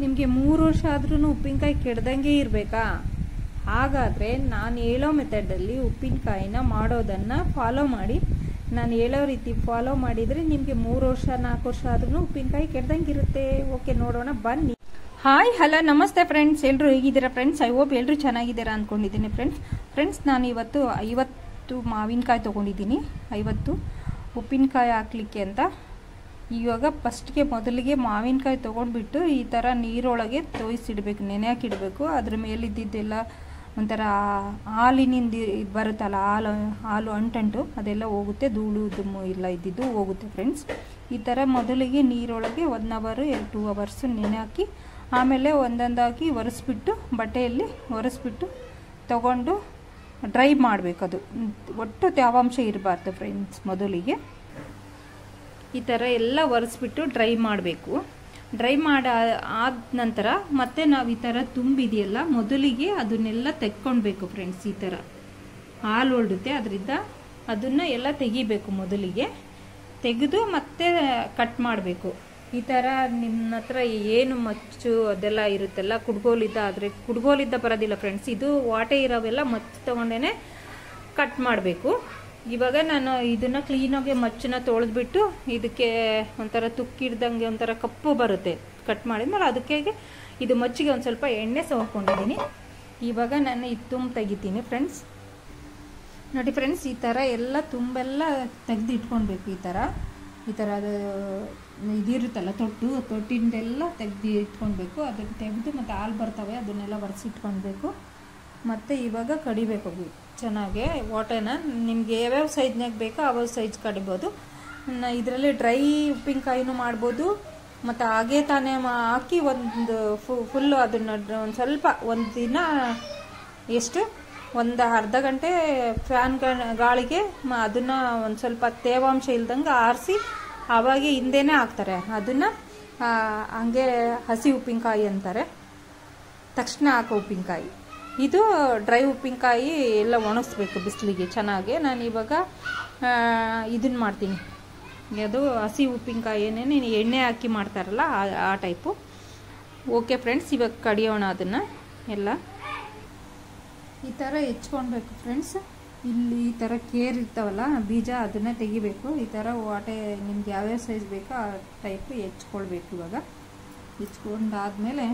ನಿಮಗೆ 3 ವರ್ಷ ಆದ್ರೂ ಉಪ್ಪಿನಕಾಯಿ ಕೆಡದಂಗೆ ಇರಬೇಕಾ? ಹಾಗಾದರೆ ನಾನು ಹೇಳೋ ಮೆಥಡಲ್ಲಿ ಉಪ್ಪಿನಕಾಯಿನ ಮಾಡೋದನ್ನು ಫಾಲೋ ಮಾಡಿ. ನಾನು ಹೇಳೋ ರೀತಿ ಫಾಲೋ ಮಾಡಿದರೆ ನಿಮಗೆ 3 ವರ್ಷ 4 ವರ್ಷ ಆದ್ರೂ ಉಪ್ಪಿನಕಾಯಿ ಕೆಡದಂಗೆ ಇರುತ್ತೆ. ಓಕೆ, ನೋಡೋಣ ಬನ್ನಿ. ಹಾಯ್, ಹಲೋ, ನಮಸ್ತೆ ಫ್ರೆಂಡ್ಸ್. ಎಲ್ಲರೂ ಹೇಗಿದ್ದೀರಾ ಫ್ರೆಂಡ್ಸ್? ಐ ಹೋಪ್ ಎಲ್ಲರೂ ಚೆನ್ನಾಗಿದ್ದೀರಾ ಅಂದ್ಕೊಂಡಿದ್ದೀನಿ ಫ್ರೆಂಡ್ಸ್. ನಾನು ಇವತ್ತು 50 ಮಾವಿನಕಾಯಿ ತೊಗೊಂಡಿದ್ದೀನಿ. 50 ಉಪ್ಪಿನಕಾಯಿ ಹಾಕ್ಲಿಕ್ಕೆ ಅಂತ. ಇವಾಗ ಫಸ್ಟ್ಗೆ ಮೊದಲಿಗೆ ಮಾವಿನಕಾಯಿ ತೊಗೊಂಡ್ಬಿಟ್ಟು ಈ ಥರ ನೀರೊಳಗೆ ತೋಯಿಸಿಡ್ಬೇಕು, ನೆನೆ ಹಾಕಿಡಬೇಕು. ಅದ್ರ ಮೇಲಿದ್ದೆಲ್ಲ ಒಂಥರ ಹಾಲಿನಿಂದ ಬರುತ್ತಲ್ಲ, ಹಾಲು ಅಂಟಂಟು ಅದೆಲ್ಲ ಹೋಗುತ್ತೆ, ಧೂಳು ದುಮ್ಮು ಎಲ್ಲ ಇದ್ದಿದ್ದು ಹೋಗುತ್ತೆ ಫ್ರೆಂಡ್ಸ್. ಈ ಥರ ಮೊದಲಿಗೆ ನೀರೊಳಗೆ 1 ಅವರ್ 2 ಅವರ್ಸ್ ನೆನೆ ಹಾಕಿ ಆಮೇಲೆ ಒಂದೊಂದಾಗಿ ಒರೆಸ್ಬಿಟ್ಟು ಬಟ್ಟೆಯಲ್ಲಿ ಒರೆಸ್ಬಿಟ್ಟು ತಗೊಂಡು ಡ್ರೈ ಮಾಡಬೇಕು. ಅದು ಒಟ್ಟು ತೇವಾಂಶ ಇರಬಾರ್ದು ಫ್ರೆಂಡ್ಸ್. ಮೊದಲಿಗೆ ಈ ಥರ ಎಲ್ಲ ಒರೆಸ್ಬಿಟ್ಟು ಡ್ರೈ ಮಾಡಬೇಕು. ಡ್ರೈ ಆದ ನಂತರ ಮತ್ತೆ ನಾವು ಈ ಥರ ತುಂಬಿದೆಯಲ್ಲ, ಮೊದಲಿಗೆ ಅದನ್ನೆಲ್ಲ ತೆಕ್ಕೊಳ್ಬೇಕು ಫ್ರೆಂಡ್ಸ್. ಈ ಥರ ಹಾಲು ಹೊರಡುತ್ತೆ, ಅದರಿಂದ ಅದನ್ನು ಎಲ್ಲ ತೆಗಿಬೇಕು. ಮೊದಲಿಗೆ ತೆಗೆದು ಮತ್ತೆ ಕಟ್ ಮಾಡಬೇಕು. ಈ ಥರ ನಿಮ್ಮ ಹತ್ರ ಏನು ಮಚ್ಚು ಅದೆಲ್ಲ ಇರುತ್ತಲ್ಲ, ಕುಡ್ಗೋಲಿದ್ದ ಆದರೆ ಕುಡ್ಗೋಲಿದ್ದ ಬರೋದಿಲ್ಲ ಫ್ರೆಂಡ್ಸ್. ಇದು ವಾಟೆ ಇರೋವೆಲ್ಲ ಮಚ್ಚು ತೊಗೊಂಡೇ ಕಟ್ ಮಾಡಬೇಕು. ಇವಾಗ ನಾನು ಇದನ್ನು ಕ್ಲೀನಾಗಿ ಮಚ್ಚನ್ನ ತೊಳೆದ್ಬಿಟ್ಟು ಇದಕ್ಕೆ ಒಂಥರ ತುಕ್ಕಿಡ್ದಂಗೆ ಒಂಥರ ಕಪ್ಪು ಬರುತ್ತೆ ಕಟ್ ಮಾಡಿದ್ಮೇಲೆ. ಅದಕ್ಕೆ ಇದು ಮಚ್ಚಿಗೆ ಒಂದು ಸ್ವಲ್ಪ ಎಣ್ಣೆ ಸವರ್ಕೊಂಡಿದ್ದೀನಿ. ಇವಾಗ ನಾನು ಇದು ತುಂಬ ತೆಗಿತೀನಿ ಫ್ರೆಂಡ್ಸ್. ನೋಡಿ ಫ್ರೆಂಡ್ಸ್, ಈ ಥರ ಎಲ್ಲ ತುಂಬೆಲ್ಲ ತೆಗೆದು ಇಟ್ಕೊಳ್ಬೇಕು. ಈ ಥರ ಅದು ಇದಿರುತ್ತಲ್ಲ ತೊಟ್ಟಿಂದೆಲ್ಲ ತೆಗೆದು ಇಟ್ಕೊಳ್ಬೇಕು. ಅದನ್ನು ತೆಗೆದು ಮತ್ತು ಹಾಲು ಬರ್ತವೆ ಅದನ್ನೆಲ್ಲ ಒರೆಸಿಟ್ಕೊಳ್ಬೇಕು. ಮತ್ತು ಇವಾಗ ಕಡಿಬೇಕು ಚೆನ್ನಾಗಿ ವಾಟೆನ. ನಿಮಗೆ ಯಾವ್ಯಾವ ಸೈಜ್ನಾಗ ಬೇಕೋ ಯಾವ ಸೈಜ್ ಕಡಿಬೋದು. ಇದರಲ್ಲಿ ಡ್ರೈ ಉಪ್ಪಿನಕಾಯಿನೂ ಮಾಡ್ಬೋದು, ಮತ್ತು ಹಾಗೇ ತಾನೇ ಹಾಕಿ ಒಂದು ಫುಲ್ಲು ಅದನ್ನು ಒಂದು ಸ್ವಲ್ಪ ಒಂದು ದಿನ ಎಷ್ಟು ಒಂದು ಅರ್ಧ ಗಂಟೆ ಫ್ಯಾನ್ ಗಾಳಿಗೆ ಅದನ್ನು ಒಂದು ಸ್ವಲ್ಪ ತೇವಾಂಶ ಇಲ್ದಂಗೆ ಆರಿಸಿ ಆವಾಗೆ ಹಿಂದೆನೇ ಹಾಕ್ತಾರೆ. ಅದನ್ನು ಹಂಗೆ ಹಸಿ ಉಪ್ಪಿನಕಾಯಿ ಅಂತಾರೆ, ತಕ್ಷಣ ಹಾಕೋ ಉಪ್ಪಿನಕಾಯಿ. ಇದು ಡ್ರೈ ಉಪ್ಪಿನಕಾಯಿ ಎಲ್ಲ ಒಣಗಿಸ್ಬೇಕು ಬಿಸಿಲಿಗೆ ಚೆನ್ನಾಗಿ. ನಾನು ಇವಾಗ ಇದನ್ನು ಮಾಡ್ತೀನಿ, ಅದು ಹಸಿ ಉಪ್ಪಿನಕಾಯಿನೇ ಎಣ್ಣೆ ಹಾಕಿ ಮಾಡ್ತಾರಲ್ಲ ಆ ಟೈಪು. ಓಕೆ ಫ್ರೆಂಡ್ಸ್, ಇವಾಗ ಕಡಿಯೋಣ ಅದನ್ನು ಎಲ್ಲ. ಈ ಥರ ಹೆಚ್ಕೊಳ್ಬೇಕು ಫ್ರೆಂಡ್ಸ್. ಇಲ್ಲಿ ಈ ಥರ ಕೇರ್ ಇರ್ತಾವಲ್ಲ ಬೀಜ, ಅದನ್ನೇ ತೆಗಿಬೇಕು. ಈ ಥರ ವಾಟೆ ನಿಮ್ಗೆ ಯಾವ್ಯಾವ ಸೈಜ್ ಬೇಕೋ ಆ ಟೈಪು ಹೆಚ್ಕೊಳ್ಬೇಕು. ಇವಾಗ ಹೆಚ್ಕೊಂಡಾದ್ಮೇಲೆ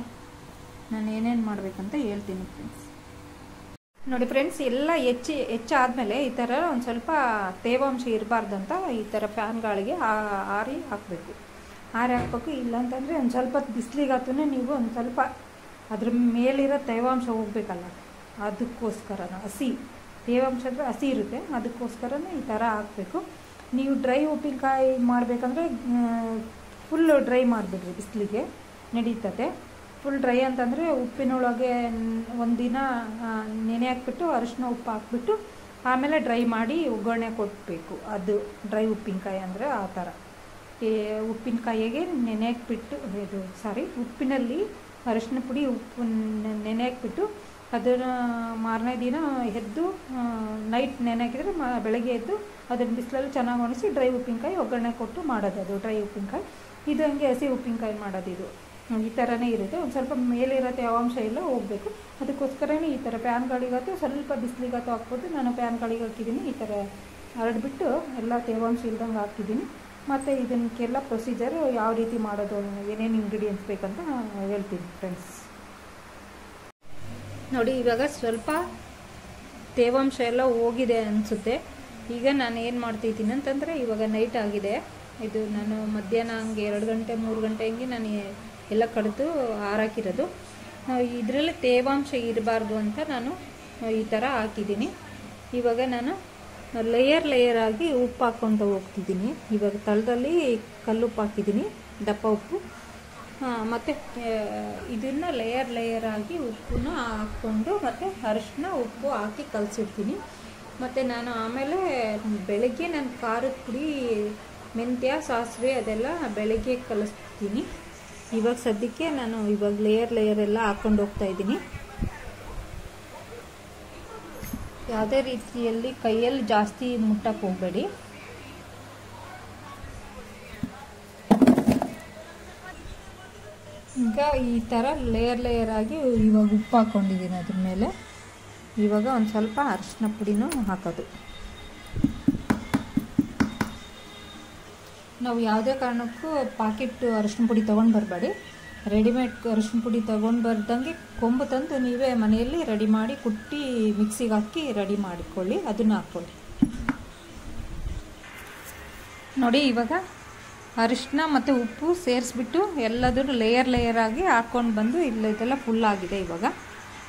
ನಾನು ಏನೇನು ಮಾಡಬೇಕಂತ ಹೇಳ್ತೀನಿ ಫ್ರೆಂಡ್ಸ್. ನೋಡಿ ಫ್ರೆಂಡ್ಸ್, ಎಲ್ಲ ಹೆಚ್ಚಾದ್ಮೇಲೆ ಈ ಥರ ಒಂದು ಸ್ವಲ್ಪ ತೇವಾಂಶ ಇರಬಾರ್ದಂತ ಈ ಥರ ಫ್ಯಾನ್ ಗಾಳಿಗೆ ಆರಿ ಹಾಕಬೇಕು. ಆರಿ ಹಾಕ್ಬೇಕು. ಇಲ್ಲಾಂತಂದರೆ ಒಂದು ಸ್ವಲ್ಪ ಬಿಸಿಲಿಗಾತೂ ನೀವು ಒಂದು ಸ್ವಲ್ಪ ಅದ್ರ ಮೇಲಿರೋ ತೇವಾಂಶ ಹೋಗ್ಬೇಕಲ್ಲ, ಅದಕ್ಕೋಸ್ಕರ ಹಸಿ ತೇವಾಂಶ ಅಂದರೆ ಹಸಿ ಇರುತ್ತೆ, ಅದಕ್ಕೋಸ್ಕರನೇ ಈ ಥರ ಹಾಕಬೇಕು. ನೀವು ಡ್ರೈ ಉಪ್ಪಿನಕಾಯಿ ಮಾಡಬೇಕಂದ್ರೆ ಫುಲ್ಲು ಡ್ರೈ ಮಾಡಿಬಿಡ್ರಿ, ಬಿಸಿಲಿಗೆ ನಡೀತದೆ. ಫುಲ್ ಡ್ರೈ ಅಂತಂದರೆ ಉಪ್ಪಿನೊಳಗೆ ಒಂದಿನ ನೆನೆ ಹಾಕ್ಬಿಟ್ಟು ಅರಿಶಿನ ಉಪ್ಪು ಹಾಕ್ಬಿಟ್ಟು ಆಮೇಲೆ ಡ್ರೈ ಮಾಡಿ ಒಗ್ಗರಣೆ ಕೊಡಬೇಕು. ಅದು ಡ್ರೈ ಉಪ್ಪಿನಕಾಯಿ ಅಂದರೆ ಆ ಥರ. ಉಪ್ಪಿನಕಾಯಿಗೆ ನೆನೆ ಹಾಕ್ಬಿಟ್ಟು ಉಪ್ಪಿನಲ್ಲಿ ಅರಿಶಿನ ಪುಡಿ ಉಪ್ಪು ನೆನೆ ಹಾಕ್ಬಿಟ್ಟು ಅದನ್ನು ಮಾರನೇ ದಿನ ಎದ್ದು ನೈಟ್ ನೆನೆ ಹಾಕಿದರೆ ಬೆಳಗ್ಗೆ ಎದ್ದು ಅದನ್ನು ಬಿಸಿಲಲ್ಲಿ ಚೆನ್ನಾಗಿ ಒಣಗಿಸಿ ಡ್ರೈ ಉಪ್ಪಿನಕಾಯಿ ಒಗ್ಗರಣೆ ಕೊಟ್ಟು ಮಾಡೋದು. ಅದು ಡ್ರೈ ಉಪ್ಪಿನಕಾಯಿ. ಇದು ಹಂಗೆ ಹಸಿ ಉಪ್ಪಿನಕಾಯಿ ಮಾಡೋದು. ಇದು ಈ ಥರನೇ ಇರುತ್ತೆ. ಒಂದು ಸ್ವಲ್ಪ ಮೇಲಿರೋ ತೇವಾಂಶ ಎಲ್ಲ ಹೋಗಬೇಕು. ಅದಕ್ಕೋಸ್ಕರನೇ ಈ ಥರ ಪ್ಯಾನ್ ಗಾಳಿಗಾತು ಸ್ವಲ್ಪ ಬಿಸಿಲಿಗಾತು ಹಾಕ್ಬಿಟ್ಟು ನಾನು ಪ್ಯಾನ್ ಗಾಳಿಗೆ ಹಾಕಿದ್ದೀನಿ. ಈ ಥರ ಹರಡ್ಬಿಟ್ಟು ಎಲ್ಲ ತೇವಾಂಶ ಇಲ್ದಂಗೆ ಹಾಕಿದ್ದೀನಿ. ಮತ್ತು ಇದಕ್ಕೆಲ್ಲ ಪ್ರೊಸೀಜರ್ ಯಾವ ರೀತಿ ಮಾಡೋದು, ಏನೇನು ಇಂಗ್ರೀಡಿಯೆಂಟ್ಸ್ ಬೇಕಂತ ಹೇಳ್ತೀನಿ ಫ್ರೆಂಡ್ಸ್. ನೋಡಿ, ಇವಾಗ ಸ್ವಲ್ಪ ತೇವಾಂಶ ಎಲ್ಲ ಹೋಗಿದೆ ಅನಿಸುತ್ತೆ. ಈಗ ನಾನು ಏನು ಮಾಡ್ತಿದ್ದೀನಿ ಅಂತಂದರೆ, ಇವಾಗ ನೈಟ್ ಆಗಿದೆ. ಇದು ನಾನು ಮಧ್ಯಾಹ್ನ ಹಂಗೆ 2 ಗಂಟೆ 3 ಗಂಟೆ ಹಂಗೆ ನಾನು ಎಲ್ಲ ಕಡಿದು ಹಾರಾಕಿರೋದು. ಇದರಲ್ಲಿ ತೇವಾಂಶ ಇರಬಾರ್ದು ಅಂತ ನಾನು ಈ ಥರ ಹಾಕಿದ್ದೀನಿ. ಇವಾಗ ನಾನು ಲೇಯರ್ ಆಗಿ ಉಪ್ಪು ಹಾಕ್ಕೊತ ಹೋಗ್ತಿದ್ದೀನಿ. ಇವಾಗ ತಳದಲ್ಲಿ ಕಲ್ಲುಪ್ಪು ಹಾಕಿದ್ದೀನಿ, ದಪ್ಪ ಉಪ್ಪು. ಮತ್ತು ಇದನ್ನು ಲೇಯರ್ ಆಗಿ ಉಪ್ಪನ್ನ ಹಾಕ್ಕೊಂಡು ಮತ್ತು ಅರಿಶಿನ ಉಪ್ಪು ಹಾಕಿ ಕಲಸಿಡ್ತೀನಿ. ಮತ್ತು ನಾನು ಆಮೇಲೆ ಬೆಳಗ್ಗೆ ನಾನು ಖಾರದ ಪುಡಿ, ಮೆಂತ್ಯ, ಸಾಸಿವೆ ಅದೆಲ್ಲ ಬೆಳಗ್ಗೆ ಕಲಿಸ್ತೀನಿ. ಇವಾಗ ಸದ್ಯಕ್ಕೆ ನಾನು ಇವಾಗ ಲೇಯರ್ ಎಲ್ಲ ಹಾಕ್ಕೊಂಡು ಹೋಗ್ತಾ ಇದ್ದೀನಿ. ಯಾವುದೇ ರೀತಿಯಲ್ಲಿ ಕೈಯಲ್ಲಿ ಜಾಸ್ತಿ ಮುಟ್ಟಕ್ಕೆ ಹೋಗಬೇಡಿ. ಈಗ ಈ ಥರ ಲೇಯರ್ ಆಗಿ ಇವಾಗ ಉಪ್ಪು ಹಾಕ್ಕೊಂಡಿದ್ದೀನಿ ಅದ್ರ ಮೇಲೆ. ಇವಾಗ ಒಂದು ಸ್ವಲ್ಪ ಅರಿಶಿನ ಪುಡಿನೂ ಹಾಕೋದು. ನಾವು ಯಾವುದೇ ಕಾರಣಕ್ಕೂ ಪಾಕೆಟ್ ಅರಿಶಿನ ಪುಡಿ ತೊಗೊಂಡು ಬರಬೇಡಿ. ರೆಡಿಮೇಡ್ ಅರಿಶಿನ ಪುಡಿ ತೊಗೊಂಡು ಬರ್ದಂಗೆ ಕೊಂಬು ತಂದು ನೀವೇ ಮನೆಯಲ್ಲಿ ರೆಡಿ ಮಾಡಿ ಕುಟ್ಟಿ ಮಿಕ್ಸಿಗೆ ಹಾಕಿ ರೆಡಿ ಮಾಡಿಕೊಳ್ಳಿ, ಅದನ್ನು ಹಾಕ್ಕೊಳ್ಳಿ. ನೋಡಿ ಇವಾಗ ಅರಿಶಿನ ಮತ್ತು ಉಪ್ಪು ಸೇರಿಸ್ಬಿಟ್ಟು ಎಲ್ಲದೂ ಲೇಯರ್ ಆಗಿ ಹಾಕ್ಕೊಂಡು ಬಂದು ಇದೆಲ್ಲ ಫುಲ್ ಆಗಿದೆ. ಇವಾಗ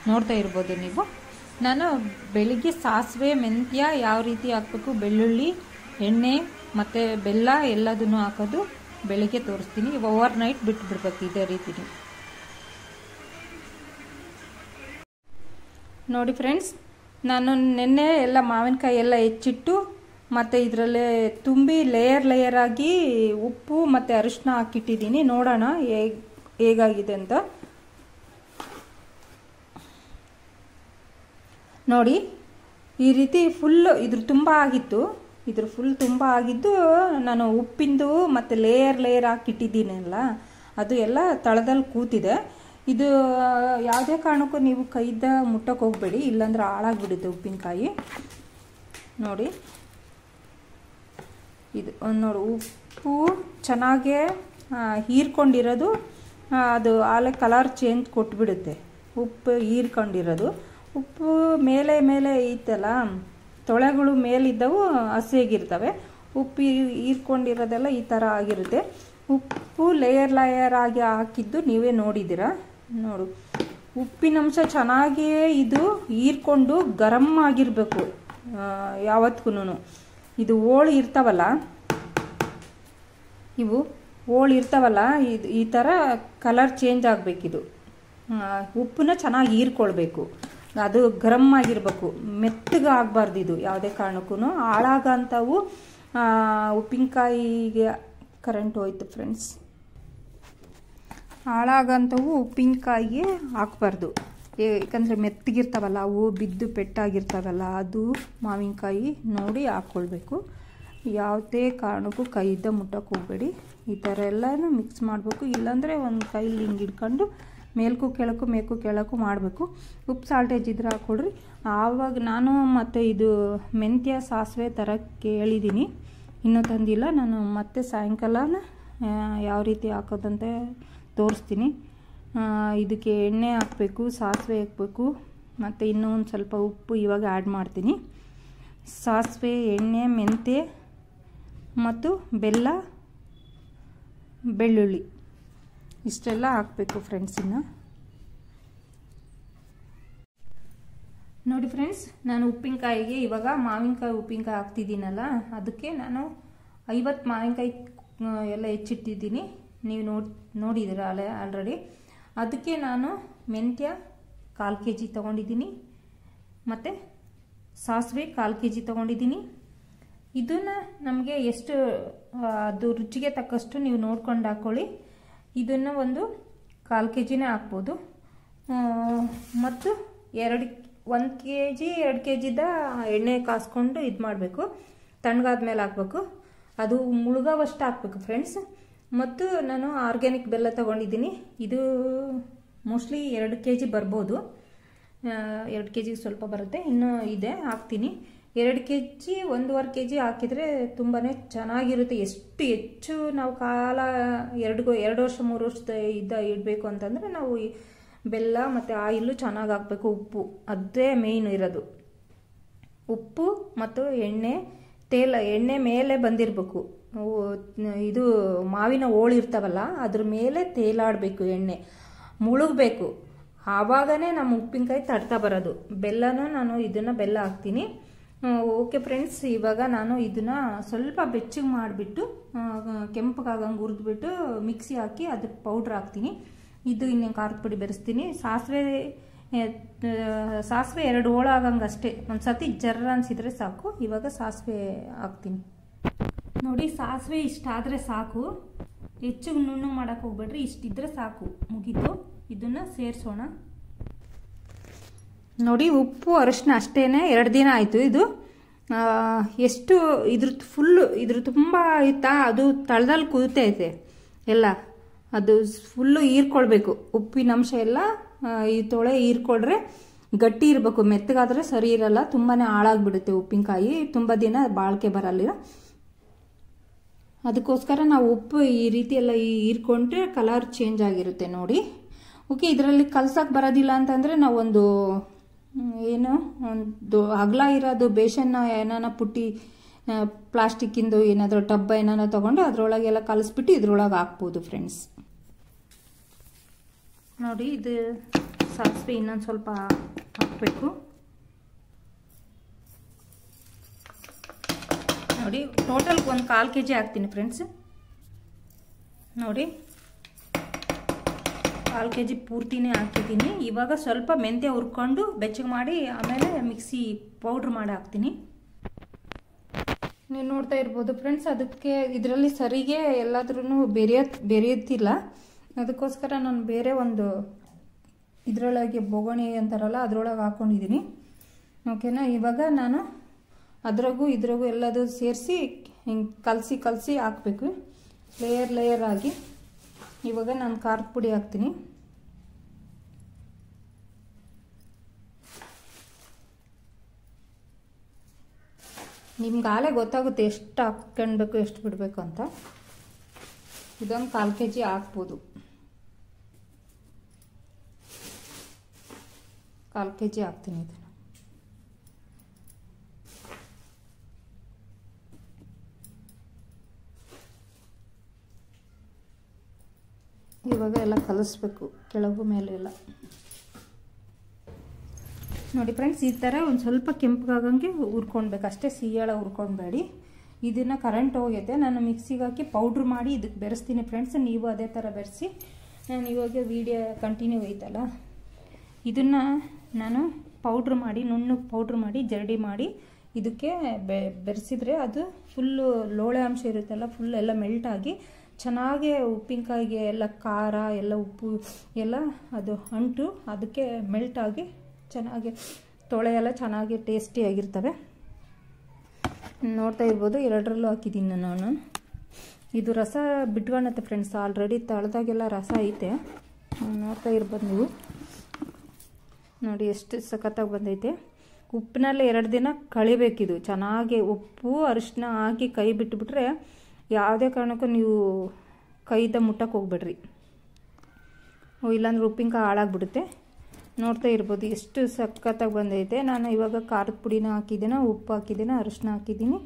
ನೋಡ್ತಾ ಇರ್ಬೋದು ನೀವು. ನಾನು ಬೆಳಿಗ್ಗೆ ಸಾಸಿವೆ ಮೆಂತ್ಯ ಯಾವ ರೀತಿ ಹಾಕಬೇಕು, ಬೆಳ್ಳುಳ್ಳಿ, ಎಣ್ಣೆ ಮತ್ತು ಬೆಲ್ಲ ಎಲ್ಲದನ್ನು ಹಾಕೋದು ಬೆಳಿಗ್ಗೆ ತೋರಿಸ್ತೀನಿ. ಓವರ್ ನೈಟ್ ಬಿಟ್ಟು ಬಿಡ್ಬೇಕು ಇದೇ ರೀತಿ. ನೋಡಿ ಫ್ರೆಂಡ್ಸ್, ನಾನು ನೆನ್ನೆ ಎಲ್ಲ ಮಾವಿನಕಾಯಿ ಎಲ್ಲ ಹೆಚ್ಚಿಟ್ಟು ಮತ್ತು ಇದರಲ್ಲೇ ತುಂಬಿ ಲೇಯರ್ ಆಗಿ ಉಪ್ಪು ಮತ್ತು ಅರಿಶಿನ ಹಾಕಿಟ್ಟಿದ್ದೀನಿ. ನೋಡೋಣ ಹೇಗಾಗಿದೆ ಅಂತ. ನೋಡಿ ಈ ರೀತಿ ಫುಲ್ಲು ಇದ್ರ ತುಂಬ ಆಗಿತ್ತು. ಇದ್ರ ಫುಲ್ ತುಂಬ ಆಗಿದ್ದು ನಾನು ಉಪ್ಪಿಂದು ಮತ್ತು ಲೇಯರ್ ಹಾಕಿಟ್ಟಿದ್ದೀನಲ್ಲ, ಅದು ಎಲ್ಲ ತಳದಲ್ಲಿ ಕೂತಿದೆ. ಇದು ಯಾವುದೇ ಕಾರಣಕ್ಕೂ ನೀವು ಕೈಯಿಂದ ಮುಟ್ಟಕ್ಕೆ ಹೋಗಬೇಡಿ, ಇಲ್ಲಾಂದ್ರೆ ಹಾಳಾಗ್ಬಿಡುತ್ತೆ ಉಪ್ಪಿನಕಾಯಿ. ನೋಡಿ ಇದು ನೋಡಿ, ಉಪ್ಪು ಚೆನ್ನಾಗೇ ಹೀರ್ಕೊಂಡಿರೋದು, ಅದು ಆಲೆ ಕಲರ್ ಚೇಂಜ್ ಕೊಟ್ಬಿಡುತ್ತೆ. ಉಪ್ಪು ಹೀರ್ಕೊಂಡಿರೋದು, ಉಪ್ಪು ಮೇಲೆ ಐತಲ್ಲ, ತೊಳೆಗಳು ಮೇಲಿದ್ದವು ಹಸಿಯಾಗಿರ್ತವೆ. ಉಪ್ಪು ಹೀರ್ಕೊಂಡಿರೋದೆಲ್ಲ ಈ ಥರ ಆಗಿರುತ್ತೆ. ಉಪ್ಪು ಲೇಯರ್ ಆಗಿ ಹಾಕಿದ್ದು ನೀವೇ ನೋಡಿದ್ದೀರಾ. ನೋಡು, ಉಪ್ಪಿನಂಶ ಚೆನ್ನಾಗಿಯೇ ಇದು ಹೀರ್ಕೊಂಡು ಗರಂ ಆಗಿರಬೇಕು ಯಾವತ್ತಿಗೂ. ಇದು ಹೋಳು ಇರ್ತಾವಲ್ಲ, ಇವು ಹೋಳು ಇರ್ತಾವಲ್ಲ, ಇದು ಈ ಥರ ಕಲರ್ ಚೇಂಜ್ ಆಗಬೇಕಿದು. ಉಪ್ಪನ್ನ ಚೆನ್ನಾಗಿ ಹೀರ್ಕೊಳ್ಬೇಕು, ಅದು ಗರಂ ಆಗಿರಬೇಕು, ಮೆತ್ತಗೆ ಆಗಬಾರ್ದು ಇದು ಯಾವುದೇ ಕಾರಣಕ್ಕೂ. ಹಾಳಾಗಂಥವು ಉಪ್ಪಿನಕಾಯಿಗೆ ಕರೆಂಟ್ ಹೋಯ್ತು ಫ್ರೆಂಡ್ಸ್. ಹಾಳಾಗಂಥವು ಉಪ್ಪಿನಕಾಯಿಗೆ ಹಾಕ್ಬಾರ್ದು, ಯಾಕಂದರೆ ಮೆತ್ತಗಿರ್ತಾವಲ್ಲ, ಅವು ಬಿದ್ದು ಪೆಟ್ಟಾಗಿರ್ತಾವಲ್ಲ, ಅದು ಮಾವಿನಕಾಯಿ ನೋಡಿ ಹಾಕ್ಕೊಳ್ಬೇಕು. ಯಾವುದೇ ಕಾರಣಕ್ಕೂ ಕೈಯಿಂದ ಮುಟ್ಟಕ್ಕೆ ಹೋಗಬೇಡಿ. ಈ ಥರ ಎಲ್ಲನೂ ಮಿಕ್ಸ್ ಮಾಡಬೇಕು, ಇಲ್ಲಾಂದರೆ ಒಂದು ಕೈಲಿ ಹಿಂಗೆ ಹಿಡ್ಕೊಂಡು ಮೇಲ್ಕು ಕೆಳಕು ಮಾಡಬೇಕು. ಉಪ್ಪು ಸಾಲ್ಟೇಜ್ ಇದ್ರೆ ಹಾಕ್ಕೊಡ್ರಿ. ಆವಾಗ ನಾನು ಮತ್ತು ಇದು ಮೆಂತ್ಯ ಸಾಸಿವೆ ತರಕ್ಕೆ ಹೇಳಿದ್ದೀನಿ, ಇನ್ನೂ ತಂದಿಲ್ಲ. ನಾನು ಮತ್ತೆ ಸಾಯಂಕಾಲನ ಯಾವ ರೀತಿ ಹಾಕೋದಂತೆ ತೋರಿಸ್ತೀನಿ. ಇದಕ್ಕೆ ಎಣ್ಣೆ ಹಾಕಬೇಕು, ಸಾಸಿವೆ ಹಾಕಬೇಕು, ಮತ್ತು ಇನ್ನೂ ಒಂದು ಸ್ವಲ್ಪ ಉಪ್ಪು ಇವಾಗ ಆ್ಯಡ್ ಮಾಡ್ತೀನಿ. ಸಾಸಿವೆ, ಎಣ್ಣೆ, ಮೆಂತ್ಯ ಮತ್ತು ಬೆಲ್ಲ, ಬೆಳ್ಳುಳ್ಳಿ ಇಷ್ಟೆಲ್ಲ ಹಾಕಬೇಕು ಫ್ರೆಂಡ್ಸ್. ಇನ್ನು ನೋಡಿ ಫ್ರೆಂಡ್ಸ್, ನಾನು ಉಪ್ಪಿನಕಾಯಿಗೆ ಇವಾಗ ಮಾವಿನಕಾಯಿ ಉಪ್ಪಿನಕಾಯಿ ಹಾಕ್ತಿದ್ದೀನಲ್ಲ, ಅದಕ್ಕೆ ನಾನು 50 ಮಾವಿನಕಾಯಿ ಎಲ್ಲ ಹೆಚ್ಚಿಟ್ಟಿದ್ದೀನಿ. ನೀವು ನೋಡಿದ್ದೀರ ಆಲ್ರೆಡಿ. ಅದಕ್ಕೆ ನಾನು ಮೆಂತ್ಯ 1/4 kg ತೊಗೊಂಡಿದ್ದೀನಿ, ಮತ್ತು ಸಾಸಿವೆ 1/4 kg ತೊಗೊಂಡಿದ್ದೀನಿ. ಇದನ್ನು ನಮಗೆ ಎಷ್ಟು ಅದು ರುಚಿಗೆ ತಕ್ಕಷ್ಟು ನೀವು ನೋಡ್ಕೊಂಡು ಹಾಕ್ಕೊಳ್ಳಿ. ಇದನ್ನು ಒಂದು 1/4 kgನೇ ಹಾಕ್ಬೋದು. ಮತ್ತು 1 kg 2 kgದ ಎಣ್ಣೆ ಕಾಸ್ಕೊಂಡು ಇದು ಮಾಡಬೇಕು, ತಣ್ಣಗಾದ್ಮೇಲೆ ಹಾಕಬೇಕು. ಅದು ಮುಳುಗೋವಷ್ಟು ಹಾಕಬೇಕು ಫ್ರೆಂಡ್ಸ್. ಮತ್ತು ನಾನು ಆರ್ಗ್ಯಾನಿಕ್ ಬೆಲ್ಲ ತೊಗೊಂಡಿದ್ದೀನಿ. ಇದು ಮೋಸ್ಟ್ಲಿ 2 kg ಬರ್ಬೋದು, 2 kg ಸ್ವಲ್ಪ ಬರುತ್ತೆ, ಇನ್ನೂ ಇದೆ ಹಾಕ್ತೀನಿ. 2 kg 1.5 kg ಹಾಕಿದರೆ ತುಂಬಾ ಚೆನ್ನಾಗಿರುತ್ತೆ. ಎಷ್ಟು ಹೆಚ್ಚು ನಾವು ಕಾಲ 2 ವರ್ಷ 3 ವರ್ಷದ ಇಡಬೇಕು ಅಂತಂದರೆ ನಾವು ಬೆಲ್ಲ ಮತ್ತು ಆಯಿಲು ಚೆನ್ನಾಗಿ ಹಾಕಬೇಕು. ಉಪ್ಪು ಅದೇ ಮೇಯ್ನ್ ಇರೋದು. ಉಪ್ಪು ಮತ್ತು ಎಣ್ಣೆ, ಎಣ್ಣೆ ಮೇಲೆ ಬಂದಿರಬೇಕು. ಇದು ಮಾವಿನ ಹೋಳು ಇರ್ತಾವಲ್ಲ, ಅದ್ರ ಮೇಲೆ ತೇಲಾಡಬೇಕು, ಎಣ್ಣೆ ಮುಳುಗಬೇಕು. ಆವಾಗನೇ ನಮ್ಮ ಉಪ್ಪಿನಕಾಯಿ ತಡ್ತಾ ಬರೋದು. ಬೆಲ್ಲನೂ ನಾನು ಇದನ್ನು ಬೆಲ್ಲ ಹಾಕ್ತೀನಿ. ಓಕೆ ಫ್ರೆಂಡ್ಸ್, ಇವಾಗ ನಾನು ಇದನ್ನು ಸ್ವಲ್ಪ ಬೆಚ್ಚಗೆ ಮಾಡಿಬಿಟ್ಟು ಕೆಂಪಗಾಗಂಗೆ ಹುರಿದ್ಬಿಟ್ಟು ಮಿಕ್ಸಿ ಹಾಕಿ ಅದಕ್ಕೆ ಪೌಡ್ರ್ ಹಾಕ್ತೀನಿ. ಇದು ಇನ್ನೇನು ಖಾರದ ಪುಡಿ ಬೆರೆಸ್ತೀನಿ. ಸಾಸಿವೆ 2 ಹೋಳು ಆಗಂಗೆ ಅಷ್ಟೇ, ಒಂದು ಸತಿ ಜರ್ರ ಅನಿಸಿದ್ರೆ ಸಾಕು. ಇವಾಗ ಸಾಸಿವೆ ಹಾಕ್ತೀನಿ. ನೋಡಿ, ಸಾಸಿವೆ ಇಷ್ಟಾದರೆ ಸಾಕು, ಹೆಚ್ಚು ನುಣ್ಣು ಮಾಡೋಕ್ಕೆ ಹೋಗ್ಬೇಡ್ರಿ, ಇಷ್ಟಿದ್ರೆ ಸಾಕು, ಮುಗೀತು. ಇದನ್ನು ಸೇರಿಸೋಣ. ನೋಡಿ, ಉಪ್ಪು ಅರಿಶಿನ ಅಷ್ಟೇ, 2 ದಿನ ಆಯಿತು. ಇದು ಎಷ್ಟು ಇದ್ರ ಫುಲ್ಲು ಇದ್ರ ತುಂಬ ಇತ್ತಾ, ಅದು ತಳದಲ್ಲಿ ಕೂತೈತೆ ಎಲ್ಲ. ಅದು ಫುಲ್ಲು ಹೀರ್ಕೊಳ್ಬೇಕು, ಉಪ್ಪಿನ ಅಂಶ ಎಲ್ಲ ಈ ತೊಳೆ ಹೀರ್ಕೊಳ್ರೆ ಗಟ್ಟಿ ಇರಬೇಕು. ಮೆತ್ತಗಾದ್ರೆ ಸರಿ ಇರಲ್ಲ, ತುಂಬಾನೇ ಹಾಳಾಗ್ಬಿಡುತ್ತೆ ಉಪ್ಪಿನಕಾಯಿ, ತುಂಬ ದಿನ ಬಾಳಿಕೆ ಬರಲ್ಲ. ಅದಕ್ಕೋಸ್ಕರ ನಾವು ಉಪ್ಪು ಈ ರೀತಿ ಎಲ್ಲ ಹೀರ್ಕೊಂಡ್ರೆ ಕಲರ್ ಚೇಂಜ್ ಆಗಿರುತ್ತೆ ನೋಡಿ. ಓಕೆ, ಇದರಲ್ಲಿ ಕಲ್ಸಕ್ಕೆ ಬರೋದಿಲ್ಲ ಅಂತಂದರೆ ನಾವು ಒಂದು ಅಗಲ ಇರೋದು ಬೇಸನ್ನ ಏನಾನ ಪುಟ್ಟಿ ಪ್ಲಾಸ್ಟಿಕ್ಕಿಂದು ಏನಾದರೂ ಟಬ್ಬ ಏನಾನ ತೊಗೊಂಡು ಅದರೊಳಗೆಲ್ಲ ಕಲಿಸ್ಬಿಟ್ಟು ಇದ್ರೊಳಗೆ ಹಾಕ್ಬೋದು ಫ್ರೆಂಡ್ಸ್. ನೋಡಿ, ಇದು ಸಾಸಿವೆ ಇನ್ನೊಂದು ಸ್ವಲ್ಪ ಹಾಕಬೇಕು ನೋಡಿ. ಟೋಟಲ್ ಒಂದು 1/4 kg ಹಾಕ್ತೀನಿ ಫ್ರೆಂಡ್ಸ್. ನೋಡಿ, 1/4 kg ಪೂರ್ತಿನೇ ಹಾಕಿದ್ದೀನಿ. ಇವಾಗ ಸ್ವಲ್ಪ ಮೆಂತ್ಯ ಹುರ್ಕೊಂಡು ಬೆಚ್ಚಗೆ ಮಾಡಿ ಆಮೇಲೆ ಮಿಕ್ಸಿ ಪೌಡ್ರ್ ಮಾಡಿ ಹಾಕ್ತೀನಿ. ನೀವು ನೋಡ್ತಾ ಇರ್ಬೋದು ಫ್ರೆಂಡ್ಸ್, ಅದಕ್ಕೆ ಇದರಲ್ಲಿ ಸರಿಗೆ ಎಲ್ಲಾದ್ರೂ ಬೆರೆಯುತ್ತಿಲ್ಲ. ಅದಕ್ಕೋಸ್ಕರ ನಾನು ಬೇರೆ ಒಂದು ಇದರೊಳಗೆ ಬೊಗಣಿ ಅಂತಾರಲ್ಲ ಅದರೊಳಗೆ ಹಾಕ್ಕೊಂಡಿದ್ದೀನಿ. ಓಕೆನಾ, ಇವಾಗ ನಾನು ಅದ್ರಾಗೂ ಇದ್ರಾಗೂ ಎಲ್ಲದೂ ಸೇರಿಸಿ ಹಿಂಗೆ ಕಲಸಿ ಹಾಕಬೇಕು ಲೇಯರ್ ಆಗಿ. ಇವಾಗ ನಾನು ಖಾರದ ಪುಡಿ ಹಾಕ್ತೀನಿ. ನಿಮ್ಗೆ ಆಲೇ ಗೊತ್ತಾಗುತ್ತೆ ಎಷ್ಟು ಹಾಕ್ಕೊಳ್ಬೇಕು ಎಷ್ಟು ಬಿಡಬೇಕು ಅಂತ. ಇದೊಂದು 1/4 kg ಹಾಕ್ಬೋದು, 1/4 kg ಹಾಕ್ತೀನಿ ಇದನ್ನು. ಇವಾಗ ಎಲ್ಲ ಕಲಿಸ್ಬೇಕು ಕೆಳಗು ಮೇಲೆ ಎಲ್ಲ. ನೋಡಿ ಫ್ರೆಂಡ್ಸ್, ಈ ಥರ ಒಂದು ಸ್ವಲ್ಪ ಕೆಂಪಗಾಗಂಗೆ ಹುರ್ಕೊಳ್ಬೇಕು ಅಷ್ಟೇ, ಸಿಹಿಯಾಳ ಹುರ್ಕೊಳ್ಬೇಡಿ. ಇದನ್ನು ಕರೆಂಟ್ ಹೋಗೈತೆ, ನಾನು ಮಿಕ್ಸಿಗೆ ಹಾಕಿ ಪೌಡ್ರ್ ಮಾಡಿ ಇದಕ್ಕೆ ಬೆರೆಸ್ತೀನಿ ಫ್ರೆಂಡ್ಸ್. ನೀವು ಅದೇ ಥರ ಬೆರೆಸಿ. ನಾನು ಇವಾಗ ವಿಡಿಯೋ ಕಂಟಿನ್ಯೂ ಐತಲ್ಲ, ಇದನ್ನು ನಾನು ಪೌಡ್ರ್ ಮಾಡಿ ನುಣ್ಣಗೆ ಪೌಡ್ರ್ ಮಾಡಿ ಜರಡಿ ಮಾಡಿ ಇದಕ್ಕೆ ಬೆರೆಸಿದ್ರೆ ಅದು ಫುಲ್ಲು ಲೋಳೆ ಅಂಶ ಇರುತ್ತಲ್ಲ ಫುಲ್ ಎಲ್ಲ ಮೆಲ್ಟಾಗಿ ಚೆನ್ನಾಗಿ ಉಪ್ಪಿನಕಾಯಿಗೆ ಎಲ್ಲ ಖಾರ ಎಲ್ಲ ಉಪ್ಪು ಎಲ್ಲ ಅದು ಅಂಟು ಅದಕ್ಕೆ ಮೆಲ್ಟಾಗಿ ಚೆನ್ನಾಗಿ ತೊಳೆ ಎಲ್ಲ ಚೆನ್ನಾಗಿ ಟೇಸ್ಟಿಯಾಗಿರ್ತವೆ. ನೋಡ್ತಾ ಇರ್ಬೋದು, 2ರಲ್ಲೂ ಹಾಕಿದ್ದೀನಿ ನಾನು. ಇದು ರಸ ಬಿಟ್ಕೊಳತ್ತೆ ಫ್ರೆಂಡ್ಸ್, ಆಲ್ರೆಡಿ ತಳೆದಾಗೆಲ್ಲ ರಸ ಐತೆ, ನೋಡ್ತಾ ಇರ್ಬೋದು ನೀವು. ನೋಡಿ ಎಷ್ಟು ಸಖತ್ತಾಗಿ ಬಂದೈತೆ. ಉಪ್ಪಿನಲ್ಲಿ 2 ದಿನ ಕಳಿಬೇಕಿದು ಚೆನ್ನಾಗಿ. ಉಪ್ಪು ಅರಿಶಿನ ಹಾಕಿ ಕೈ ಬಿಟ್ಟುಬಿಟ್ರೆ ಯಾವುದೇ ಕಾರಣಕ್ಕೂ ನೀವು ಕೈದ ಮುಟ್ಟಕ್ಕೆ ಹೋಗ್ಬೇಡ್ರಿ, ಇಲ್ಲಾಂದ್ರೆ ಉಪ್ಪಿನಕಾಯಿ ಹಾಳಾಗ್ಬಿಡುತ್ತೆ. ನೋಡ್ತಾ ಇರ್ಬೋದು ಎಷ್ಟು ಸಖತ್ತಾಗಿ ಬಂದೈತೆ. ನಾನು ಇವಾಗ ಖಾರದ ಪುಡಿನ ಹಾಕಿದ್ದೀನಿ, ಉಪ್ಪು ಹಾಕಿದ್ದೀನಿ, ಅರಿಶಿನ ಹಾಕಿದ್ದೀನಿ,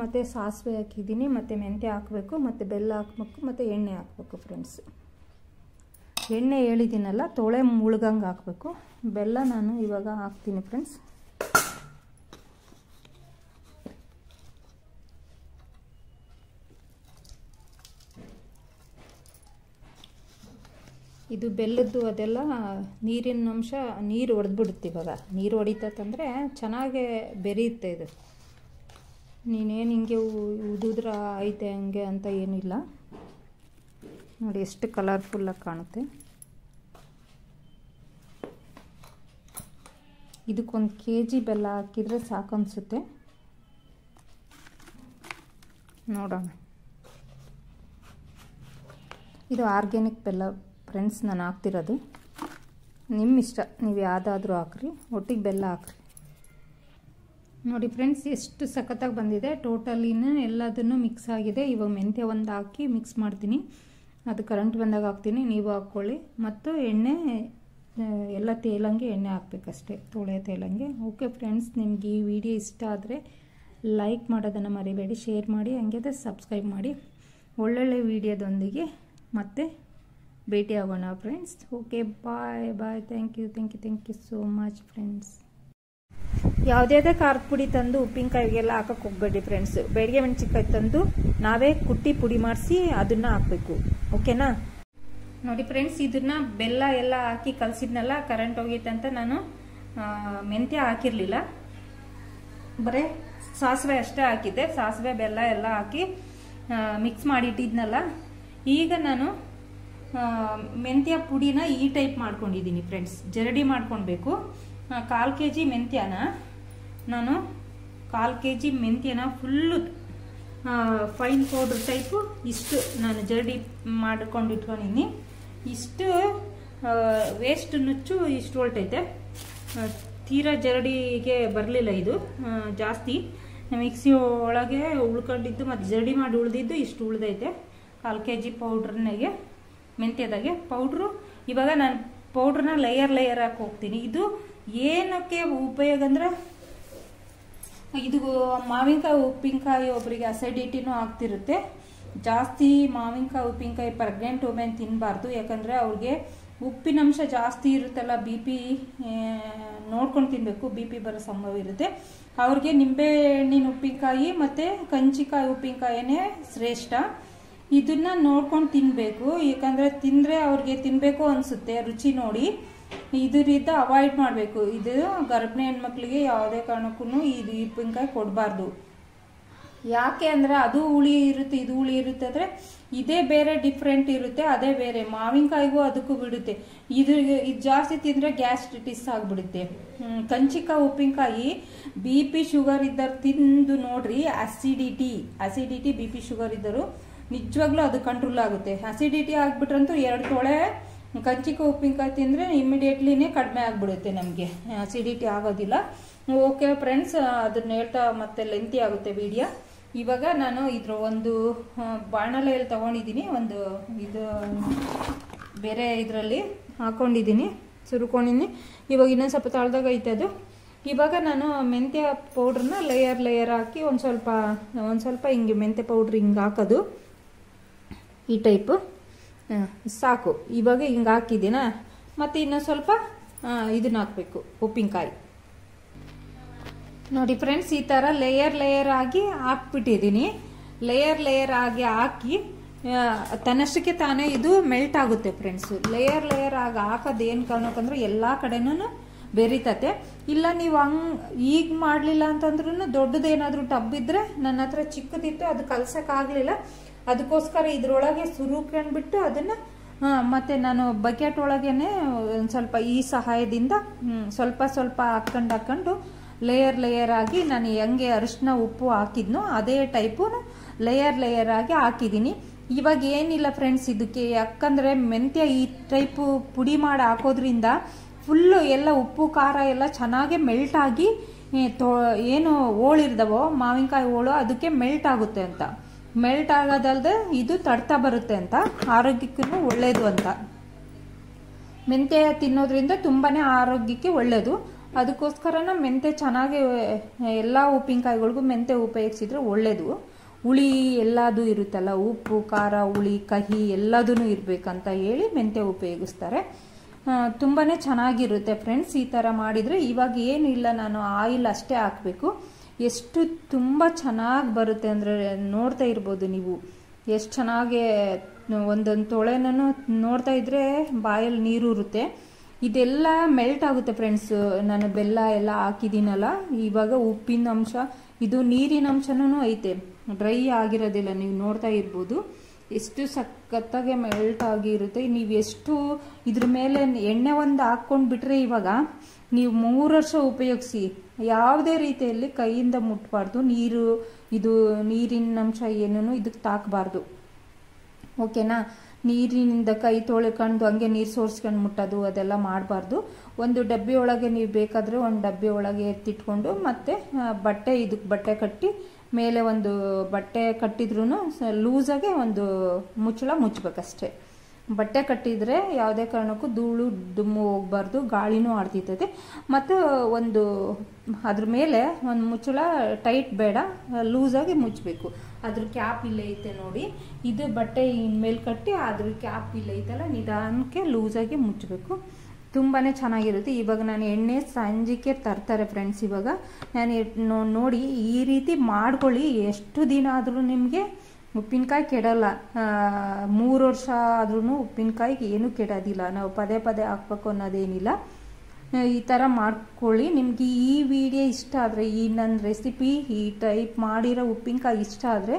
ಮತ್ತು ಸಾಸಿವೆ ಹಾಕಿದ್ದೀನಿ, ಮತ್ತು ಮೆಂತ್ಯ ಹಾಕಬೇಕು, ಮತ್ತು ಬೆಲ್ಲ ಹಾಕಬೇಕು, ಮತ್ತು ಎಣ್ಣೆ ಹಾಕಬೇಕು ಫ್ರೆಂಡ್ಸ್. ಎಣ್ಣೆ ಹೇಳಿದ್ದೀನಲ್ಲ ತೊಳೆ ಮುಳುಗಂಗೆ ಹಾಕಬೇಕು. ಬೆಲ್ಲ ನಾನು ಇವಾಗ ಹಾಕ್ತೀನಿ ಫ್ರೆಂಡ್ಸ್. ಇದು ಬೆಲ್ಲದ್ದು ಅದೆಲ್ಲ ನೀರಿನ ಅಂಶ, ನೀರು ಹೊಡೆದ್ಬಿಡುತ್ತೆ. ಇವಾಗ ನೀರು ಹೊಡಿತಂದರೆ ಚೆನ್ನಾಗೇ ಬೆರೆಯುತ್ತೆ ಇದು. ನೀನೇನು ಹಿಂಗೆ ಉದುದ್ರ ಐತೆ ಹಂಗೆ ಅಂತ ಏನಿಲ್ಲ. ನೋಡಿ ಎಷ್ಟು ಕಲರ್ಫುಲ್ಲಾಗಿ ಕಾಣುತ್ತೆ. ಇದಕ್ಕೊಂದು kg ಬೆಲ್ಲ ಹಾಕಿದರೆ ಸಾಕು ಅನಿಸುತ್ತೆ. ನೋಡೋಣ. ಇದು ಆರ್ಗ್ಯಾನಿಕ್ ಬೆಲ್ಲ ಫ್ರೆಂಡ್ಸ್ ನಾನು ಹಾಕ್ತಿರೋದು. ನಿಮ್ಮ ಇಷ್ಟ, ನೀವು ಯಾವುದಾದ್ರೂ ಹಾಕ್ರಿ, ಒಟ್ಟಿಗೆ ಬೆಲ್ಲ ಹಾಕ್ರಿ. ನೋಡಿ ಫ್ರೆಂಡ್ಸ್, ಎಷ್ಟು ಸಖತ್ತಾಗಿ ಬಂದಿದೆ. ಟೋಟಲಿನ ಎಲ್ಲದನ್ನು ಮಿಕ್ಸ್ ಆಗಿದೆ. ಇವಾಗ ಮೆಂತ್ಯ ಒಂದು ಹಾಕಿ ಮಿಕ್ಸ್ ಮಾಡ್ತೀನಿ. ಅದು ಕರೆಂಟ್ ಬಂದಾಗ ಹಾಕ್ತೀನಿ, ನೀವು ಹಾಕ್ಕೊಳ್ಳಿ. ಮತ್ತು ಎಣ್ಣೆ ಎಲ್ಲ ತೇಲಂಗೆ ಎಣ್ಣೆ ಹಾಕಬೇಕಷ್ಟೇ, ತೊಳೆ ತೇಲಂಗೆ. ಓಕೆ ಫ್ರೆಂಡ್ಸ್, ನಿಮ್ಗೆ ಈ ವಿಡಿಯೋ ಇಷ್ಟ ಆದರೆ ಲೈಕ್ ಮಾಡೋದನ್ನು ಮರಿಬೇಡಿ, ಶೇರ್ ಮಾಡಿ, ಹಂಗೆ ಸಬ್ಸ್ಕ್ರೈಬ್ ಮಾಡಿ. ಒಳ್ಳೊಳ್ಳೆ ವಿಡಿಯೋದೊಂದಿಗೆ ಮತ್ತೆ ಭೇಟಿ ಆಗೋಣ friends. Okay, bye. Thank you so much friends. ಯಾವುದೇ ಖಾರದ ಪುಡಿ ತಂದು ಉಪ್ಪಿನಕಾಯಿಗೆಲ್ಲ ಹಾಕಕ್ಕೆ ಹೋಗ್ಬೇಡಿ ಫ್ರೆಂಡ್ಸ್. ಬೆಳಗ್ಗೆ ಮೆಣಸಿನ್ಕಾಯಿ ತಂದು ನಾವೇ ಕುಟ್ಟಿ ಪುಡಿ ಮಾಡಿಸಿ ಅದನ್ನು ಹಾಕಬೇಕು. ಓಕೆನಾ? ನೋಡಿ ಫ್ರೆಂಡ್ಸ್, ಇದನ್ನ ಬೆಲ್ಲ ಎಲ್ಲ ಹಾಕಿ ಕಲಸಿದ್ನಲ್ಲ, ಕರೆಂಟ್ ಹೋಗಿತ್ತು ಅಂತ ನಾನು ಮೆಂತ್ಯ ಹಾಕಿರಲಿಲ್ಲ, ಬರೀ ಸಾಸಿವೆ ಅಷ್ಟೇ ಹಾಕಿದ್ದೆ. ಸಾಸಿವೆ ಬೆಲ್ಲ ಎಲ್ಲ ಹಾಕಿ ಮಿಕ್ಸ್ ಮಾಡಿಟ್ಟಿದ್ನಲ್ಲ. ಈಗ ನಾನು ಮೆಂತ್ಯ ಪುಡಿನ ಈ ಟೈಪ್ ಮಾಡ್ಕೊಂಡಿದ್ದೀನಿ ಫ್ರೆಂಡ್ಸ್. ಜರಡಿ ಮಾಡ್ಕೊಳ್ಬೇಕು. 1/4 kg ಮೆಂತ್ಯನ ನಾನು 1/4 kg ಮೆಂತ್ಯನ ಫುಲ್ಲು ಫೈನ್ ಪೌಡ್ರ್ ಟೈಪು ಇಷ್ಟು ನಾನು ಜರಡಿ ಮಾಡ್ಕೊಂಡು ಇಟ್ಕೊಂಡಿನಿ. ಇಷ್ಟು ವೇಸ್ಟ್ ನುಚ್ಚು ಇಷ್ಟು ಹೊಲ್ಟೈತೆ. ತೀರಾ ಜರಡಿಗೆ ಬರಲಿಲ್ಲ ಇದು ಜಾಸ್ತಿ. ಮಿಕ್ಸಿ ಒಳಗೆ ಉಳ್ಕೊಂಡಿದ್ದು ಮತ್ತು ಜರಡಿ ಮಾಡಿ ಉಳಿದಿದ್ದು ಇಷ್ಟು ಉಳಿದೈತೆ. 1/4 kg ಪೌಡ್ರನ್ನಾಗೆ ಮೆಂತ್ಯದಾಗೆ ಪೌಡ್ರು. ಇವಾಗ ನಾನು ಪೌಡ್ರನ್ನ ಲೇಯರ್ ಹಾಕಿ ಹೋಗ್ತೀನಿ. ಇದು ಏನಕ್ಕೆ ಉಪಯೋಗ ಅಂದ್ರೆ, ಇದು ಮಾವಿನಕಾಯಿ ಉಪ್ಪಿನಕಾಯಿ ಒಬ್ಬರಿಗೆ ಅಸಿಡಿಟಿನೂ ಆಗ್ತಿರುತ್ತೆ. ಜಾಸ್ತಿ ಮಾವಿನಕಾಯಿ ಉಪ್ಪಿನಕಾಯಿ ಪ್ರೆಗ್ನೆಂಟ್ ವುಮೆನ್ ತಿನ್ನಬಾರ್ದು. ಯಾಕಂದರೆ ಅವ್ರಿಗೆ ಉಪ್ಪಿನಂಶ ಜಾಸ್ತಿ ಇರುತ್ತಲ್ಲ, BP ನೋಡ್ಕೊಂಡು ತಿನ್ನಬೇಕು. BP ಬರೋ ಸಂಭವ ಇರುತ್ತೆ. ಅವ್ರಿಗೆ ನಿಂಬೆಹಣ್ಣಿನ ಉಪ್ಪಿನಕಾಯಿ ಮತ್ತು ಕಂಚಿಕಾಯಿ ಉಪ್ಪಿನಕಾಯಿನೇ ಶ್ರೇಷ್ಠ. ಇದನ್ನ ನೋಡ್ಕೊಂಡು ತಿನ್ನಬೇಕು. ಯಾಕಂದರೆ ತಿಂದರೆ ಅವ್ರಿಗೆ ತಿನ್ನಬೇಕು ಅನಿಸುತ್ತೆ ರುಚಿ ನೋಡಿ. ಇದರಿಂದ ಅವಾಯ್ಡ್ ಮಾಡಬೇಕು. ಇದು ಗರ್ಭಿಣಿ ಹೆಣ್ಮಕ್ಳಿಗೆ ಯಾವುದೇ ಕಾರಣಕ್ಕೂ ಇದು ಉಪ್ಪಿನಕಾಯಿ ಕೊಡಬಾರ್ದು. ಯಾಕೆ ಅಂದರೆ ಅದು ಹುಳಿ ಇರುತ್ತೆ, ಇದು ಹುಳಿ ಇರುತ್ತೆ. ಅಂದರೆ ಇದೇ ಬೇರೆ ಡಿಫ್ರೆಂಟ್ ಇರುತ್ತೆ, ಅದೇ ಬೇರೆ. ಮಾವಿನಕಾಯಿಗೂ ಅದಕ್ಕೂ ಬಿಡುತ್ತೆ. ಇದು ಜಾಸ್ತಿ ತಿಂದರೆ ಗ್ಯಾಸ್ಟ್ರಿಟಿಸ್ ಆಗಿಬಿಡುತ್ತೆ. ಕಂಚಿಕಾಯಿ ಉಪ್ಪಿನಕಾಯಿ BP ಶುಗರ್ ಇದ್ದರು ತಿಂದು ನೋಡ್ರಿ. ಅಸಿಡಿಟಿ BP ಶುಗರ್ ಇದ್ದರು ನಿಜವಾಗ್ಲೂ ಅದು ಕಂಟ್ರೋಲ್ ಆಗುತ್ತೆ. ಅಸಿಡಿಟಿ ಆಗಿಬಿಟ್ರಂತೂ 2 ತೊಳೆ ಕಂಚಿಕಾಯಿ ಉಪ್ಪಿನಕಾಯಿ ತಿಂದರೆ ಇಮಿಡಿಯೇಟ್ಲಿನೇ ಕಡಿಮೆ ಆಗಿಬಿಡುತ್ತೆ. ನಮಗೆ ಅಸಿಡಿಟಿ ಆಗೋದಿಲ್ಲ. ಓಕೆ ಫ್ರೆಂಡ್ಸ್, ಅದನ್ನ ಹೇಳ್ತಾ ಮತ್ತೆ ಲೆಂತಿ ಆಗುತ್ತೆ ವಿಡಿಯೋ. ಇವಾಗ ನಾನು ಇದ್ರ ಒಂದು ಬಾಣಲೆಯಲ್ಲಿ ತಗೊಂಡಿದ್ದೀನಿ. ಒಂದು ಇದು ಬೇರೆ ಇದರಲ್ಲಿ ಹಾಕೊಂಡಿದ್ದೀನಿ, ಸುರ್ಕೊಂಡಿದ್ದೀನಿ. ಇವಾಗ ಇನ್ನೊಂದು ಸ್ವಲ್ಪ ತಳ್ದಾಗ ಐತೆ ಅದು. ಇವಾಗ ನಾನು ಮೆಂತ್ಯ ಪೌಡ್ರನ್ನ ಲೇಯರ್ ಹಾಕಿ ಒಂದು ಸ್ವಲ್ಪ ಹಿಂಗೆ ಮೆಂತ್ಯ ಪೌಡ್ರ್ ಹಿಂಗೆ ಹಾಕೋದು. ಈ ಟೈಪು ಸಾಕು. ಇವಾಗ ಹಿಂಗೆ ಹಾಕಿದ್ದೀನ. ಮತ್ತು ಇನ್ನೊಂದು ಸ್ವಲ್ಪ ಇದನ್ನ ಹಾಕಬೇಕು, ಉಪ್ಪಿನಕಾಯಿ. ನೋಡಿ ಫ್ರೆಂಡ್ಸ್, ಈ ಥರ ಲೇಯರ್ ಆಗಿ ಹಾಕ್ಬಿಟ್ಟಿದ್ದೀನಿ. ಲೇಯರ್ ಆಗಿ ಹಾಕಿ ತನ್ನಷ್ಟಕ್ಕೆ ತಾನೇ ಇದು ಮೆಲ್ಟ್ ಆಗುತ್ತೆ ಫ್ರೆಂಡ್ಸು. ಲೇಯರ್ ಆಗಿ ಹಾಕೋದು ಏನು ಕಾರಣಕ್ಕಂದ್ರೆ ಎಲ್ಲ ಕಡೆನೂ ಬೆರಿತತೆ. ಇಲ್ಲ ನೀವು ಈಗ ಮಾಡಲಿಲ್ಲ ಅಂತಂದ್ರೂ ದೊಡ್ಡದೇನಾದರೂ ಟಬ್ ಇದ್ದರೆ, ನನ್ನ ಹತ್ರ ಚಿಕ್ಕದಿತ್ತು ಅದು ಕಲ್ಸೋಕ್ಕಾಗಲಿಲ್ಲ. ಅದಕ್ಕೋಸ್ಕರ ಇದ್ರೊಳಗೆ ಸುರುಕೊಂಡ್ಬಿಟ್ಟು ಅದನ್ನು ಮತ್ತು ನಾನು ಬಕೆಟ್ ಒಳಗೇನೆ ಒಂದು ಸ್ವಲ್ಪ ಈ ಸಹಾಯದಿಂದ ಸ್ವಲ್ಪ ಹಾಕ್ಕೊಂಡು ಲೇಯರ್ ಆಗಿ ನಾನು ಹೆಂಗೆ ಅರಿಶಿನ ಉಪ್ಪು ಹಾಕಿದ್ನೋ ಅದೇ ಟೈಪು ಲೇಯರ್ ಆಗಿ ಹಾಕಿದ್ದೀನಿ. ಇವಾಗ ಏನಿಲ್ಲ ಫ್ರೆಂಡ್ಸ್ ಇದಕ್ಕೆ, ಯಾಕಂದರೆ ಮೆಂತ್ಯ ಈ ಟೈಪು ಪುಡಿ ಮಾಡಿ ಹಾಕೋದ್ರಿಂದ ಫುಲ್ಲು ಎಲ್ಲ ಉಪ್ಪು ಖಾರ ಎಲ್ಲ ಚೆನ್ನಾಗಿ ಮೆಲ್ಟ್ ಆಗಿ ಏನು ಹೋಳಿರ್ದವೋ ಮಾವಿನಕಾಯಿ ಹೋಳು ಅದಕ್ಕೆ ಮೆಲ್ಟ್ ಆಗುತ್ತೆ ಅಂತ. ಮೆಲ್ಟ್ ಆಗೋದಲ್ದೆ ಇದು ತಡ್ತಾ ಬರುತ್ತೆ ಅಂತ, ಆರೋಗ್ಯಕ್ಕೂ ಒಳ್ಳೆಯದು ಅಂತ. ಮೆಂತ್ಯ ತಿನ್ನೋದ್ರಿಂದ ತುಂಬಾ ಆರೋಗ್ಯಕ್ಕೆ ಒಳ್ಳೆಯದು. ಅದಕ್ಕೋಸ್ಕರನ ಮೆಂತ್ಯ ಚೆನ್ನಾಗಿ ಎಲ್ಲ ಉಪ್ಪಿನಕಾಯಿಗಳಿಗೂ ಮೆಂತ್ಯ ಉಪಯೋಗಿಸಿದ್ರೆ ಒಳ್ಳೆಯದು. ಹುಳಿ ಎಲ್ಲದೂ ಇರುತ್ತಲ್ಲ, ಉಪ್ಪು ಖಾರ ಹುಳಿ ಕಹಿ ಎಲ್ಲದೂ ಇರಬೇಕಂತ ಹೇಳಿ ಮೆಂತ್ಯ ಉಪಯೋಗಿಸ್ತಾರೆ. ತುಂಬಾ ಚೆನ್ನಾಗಿರುತ್ತೆ ಫ್ರೆಂಡ್ಸ್ ಈ ಥರ ಮಾಡಿದರೆ. ಇವಾಗ ಏನಿಲ್ಲ, ನಾನು ಆಯಿಲ್ ಅಷ್ಟೇ ಹಾಕಬೇಕು. ಎಷ್ಟು ತುಂಬ ಚೆನ್ನಾಗಿ ಬರುತ್ತೆ ಅಂದರೆ ನೋಡ್ತಾ ಇರ್ಬೋದು ನೀವು ಎಷ್ಟು ಚೆನ್ನಾಗಿ. ಒಂದೊಂದು ತೊಳೆನೂ ನೋಡ್ತಾ ಇದ್ರೆ ಬಾಯಲ್ಲಿ ನೀರು ಇರುತ್ತೆ. ಇದೆಲ್ಲ ಮೆಲ್ಟ್ ಆಗುತ್ತೆ ಫ್ರೆಂಡ್ಸ್. ನಾನು ಬೆಲ್ಲ ಎಲ್ಲ ಹಾಕಿದ್ದೀನಲ್ಲ, ಇವಾಗ ಉಪ್ಪಿನ ಅಂಶ, ಇದು ನೀರಿನ ಅಂಶನೂ ಐತೆ, ಡ್ರೈ ಆಗಿರೋದಿಲ್ಲ. ನೀವು ನೋಡ್ತಾ ಇರ್ಬೋದು ಎಷ್ಟು ಸಖತ್ತಾಗೆ ಮೆಲ್ಟ್ ಆಗಿರುತ್ತೆ. ನೀವು ಎಷ್ಟು ಇದ್ರ ಮೇಲೆ ಎಣ್ಣೆ ಒಂದು ಹಾಕ್ಕೊಂಡು ಬಿಟ್ರೆ ಇವಾಗ ನೀವು 3 ವರ್ಷ ಉಪಯೋಗಿಸಿ, ಯಾವುದೇ ರೀತಿಯಲ್ಲಿ ಕೈಯಿಂದ ಮುಟ್ಟಬಾರ್ದು. ನೀರಿನ ಅಂಶ ಏನೂ ಇದಕ್ಕೆ ತಾಕಬಾರ್ದು. ಓಕೆನಾ? ನೀರಿನಿಂದ ಕೈ ತೊಳ್ಕೊಂಡು ಹಂಗೆ ನೀರು ಸೋರ್ಸ್ಕೊಂಡು ಮುಟ್ಟೋದು ಅದೆಲ್ಲ ಮಾಡಬಾರ್ದು. ಒಂದು ಡಬ್ಬಿ ಒಳಗೆ ನೀವು ಬೇಕಾದರೆ ಒಂದು ಡಬ್ಬಿ ಒಳಗೆ ಎತ್ತಿಟ್ಕೊಂಡು ಮತ್ತೆ ಬಟ್ಟೆ ಕಟ್ಟಿ ಮೇಲೆ ಒಂದು ಬಟ್ಟೆ ಕಟ್ಟಿದ್ರೂ ಲೂಸಾಗೆ ಒಂದು ಮುಚ್ಚಳ ಮುಚ್ಚಬೇಕಷ್ಟೆ. ಬಟ್ಟೆ ಕಟ್ಟಿದರೆ ಯಾವುದೇ ಕಾರಣಕ್ಕೂ ಧೂಳು ದುಮ್ಮು ಹೋಗಬಾರ್ದು, ಗಾಳಿನೂ ಆಡ್ತಿರ್ತದೆ. ಮತ್ತು ಅದ್ರ ಮೇಲೆ ಒಂದು ಮುಚ್ಚಳ ಟೈಟ್ ಬೇಡ, ಲೂಸಾಗಿ ಮುಚ್ಚಬೇಕು. ಅದ್ರ ಕ್ಯಾಪ್ ಇಲ್ಲೇ ಐತೆ ನೋಡಿ, ಇದು ಬಟ್ಟೆ ಇನ್ಮೇಲೆ ಕಟ್ಟಿ ಅದ್ರ ಕ್ಯಾಪ್ ಇಲ್ಲೇ ಐತಲ್ಲ, ನಿಧಾನಕ್ಕೆ ಲೂಸಾಗಿ ಮುಚ್ಚಬೇಕು. ತುಂಬಾ ಚೆನ್ನಾಗಿರುತ್ತೆ. ಇವಾಗ ನಾನು ಎಣ್ಣೆ ಸಂಜೆಗೆ ತರ್ತಾರೆ ಫ್ರೆಂಡ್ಸ್. ಇವಾಗ ನಾನು ನೋಡಿ ಈ ರೀತಿ ಮಾಡ್ಕೊಳ್ಳಿ, ಎಷ್ಟು ದಿನ ಆದರೂ ನಿಮಗೆ ಉಪ್ಪಿನಕಾಯಿ ಕೆಡಲ್ಲ. 3 ವರ್ಷ ಆದ್ರೂ ಉಪ್ಪಿನಕಾಯಿಗೆ ಏನೂ ಕೆಡೋದಿಲ್ಲ. ನಾವು ಪದೇ ಹಾಕ್ಬೇಕು ಅನ್ನೋದೇನಿಲ್ಲ. ಈ ಥರ ಮಾಡ್ಕೊಳ್ಳಿ. ನಿಮಗೆ ಈ ವಿಡಿಯೋ ಇಷ್ಟ ಆದರೆ, ಈ ನನ್ನ ರೆಸಿಪಿ ಈ ಟೈಪ್ ಮಾಡಿರೋ ಉಪ್ಪಿನಕಾಯಿ ಇಷ್ಟ ಆದರೆ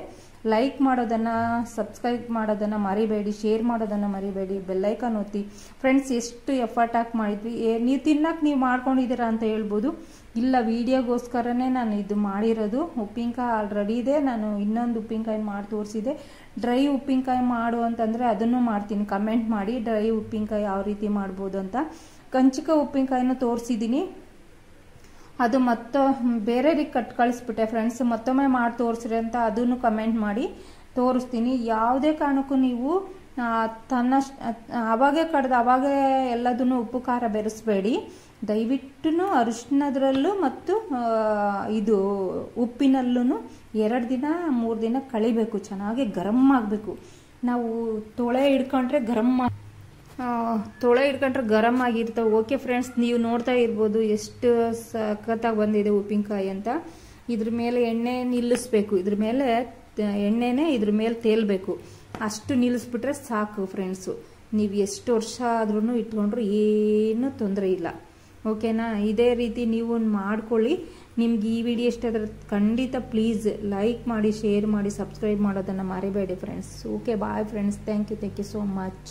ಲೈಕ್ ಮಾಡೋದನ್ನು, ಸಬ್ಸ್ಕ್ರೈಬ್ ಮಾಡೋದನ್ನು ಮರಿಬೇಡಿ, ಶೇರ್ ಮಾಡೋದನ್ನು ಮರಿಬೇಡಿ, ಬೆಲ್ಲೈಕನ್ ಒತ್ತಿ. ಫ್ರೆಂಡ್ಸ್, ಎಷ್ಟು ಎಫರ್ಟ್ ಹಾಕಿ ಮಾಡಿದ್ವಿ. ನೀವು ತಿನ್ನಕ್ಕೆ ನೀವು ಮಾಡ್ಕೊಂಡಿದ್ದೀರಾ ಅಂತ ಹೇಳ್ಬೋದು. ಇಲ್ಲ, ವಿಡಿಯೋಗೋಸ್ಕರನೇ ನಾನು ಇದು ಮಾಡಿರೋದು. ಉಪ್ಪಿನಕಾಯಿ ಆಲ್ರೆಡಿ ಇದೆ. ನಾನು ಇನ್ನೊಂದು ಉಪ್ಪಿನಕಾಯಿ ಮಾಡಿ ತೋರಿಸಿದೆ. ಡ್ರೈ ಉಪ್ಪಿನಕಾಯಿ ಮಾಡು ಅಂತಂದರೆ ಅದನ್ನು ಮಾಡ್ತೀನಿ. ಕಮೆಂಟ್ ಮಾಡಿ ಡ್ರೈ ಉಪ್ಪಿನಕಾಯಿ ಯಾವ ರೀತಿ ಮಾಡ್ಬೋದು ಅಂತ. ಕಂಚಿಕ ಉಪ್ಪಿನಕಾಯಿನೂ ತೋರಿಸಿದ್ದೀನಿ. ಅದು ಬೇರೆಯವ್ರಿಗೆ ಕಳಿಸ್ಬಿಟ್ಟೆ ಫ್ರೆಂಡ್ಸ್. ಮತ್ತೊಮ್ಮೆ ಮಾಡಿ ತೋರಿಸ್ರಿ ಅಂತ ಅದನ್ನು ಕಮೆಂಟ್ ಮಾಡಿ ತೋರಿಸ್ತೀನಿ. ಯಾವುದೇ ಕಾರಣಕ್ಕೂ ನೀವು ಅವಾಗೇ ಕಡ್ದು ಅವಾಗೇ ಎಲ್ಲದನ್ನು ಉಪ್ಪು ಖಾರ ಬೆರೆಸಬೇಡಿ. ದಯವಿಟ್ಟು ಅರಿಶಿನದ್ರಲ್ಲೂ ಮತ್ತು ಇದು ಉಪ್ಪಿನಲ್ಲೂ 2 ದಿನ 3 ದಿನ ಕಳಿಬೇಕು. ಚೆನ್ನಾಗಿ ಗರಂ ಆಗಬೇಕು. ನಾವು ತೊಳೆ ಹಿಡ್ಕೊಂಡ್ರೆ ಗರಂ ಆಗಿರ್ತವೆ. ಓಕೆ ಫ್ರೆಂಡ್ಸ್, ನೀವು ನೋಡ್ತಾ ಇರ್ಬೋದು ಎಷ್ಟು ಸಖತ್ತಾಗಿ ಬಂದಿದೆ ಉಪ್ಪಿನಕಾಯಿ ಅಂತ. ಇದ್ರ ಮೇಲೆ ಎಣ್ಣೆ ನಿಲ್ಲಿಸ್ಬೇಕು. ಇದ್ರ ಮೇಲೆ ಎಣ್ಣೆನೇ ಇದ್ರ ಮೇಲೆ ತೇಲ್ಬೇಕು. ಅಷ್ಟು ನಿಲ್ಲಿಸ್ಬಿಟ್ರೆ ಸಾಕು ಫ್ರೆಂಡ್ಸು. ನೀವು ಎಷ್ಟು ವರ್ಷ ಆದ್ರೂ ಇಟ್ಕೊಂಡ್ರು ಏನೂ ತೊಂದರೆ ಇಲ್ಲ. ಓಕೆನಾ? ಇದೇ ರೀತಿ ನೀವು ಮಾಡ್ಕೊಳ್ಳಿ. ನಿಮ್ಗೆ ಈ ವಿಡಿಯೋ ಇಷ್ಟ ಆದರೆ ಖಂಡಿತ ಪ್ಲೀಸ್ ಲೈಕ್ ಮಾಡಿ, ಶೇರ್ ಮಾಡಿ, ಸಬ್ಸ್ಕ್ರೈಬ್ ಮಾಡೋದನ್ನು ಮರಿಬೇಡಿ friends. Okay, bye friends. Thank you so much.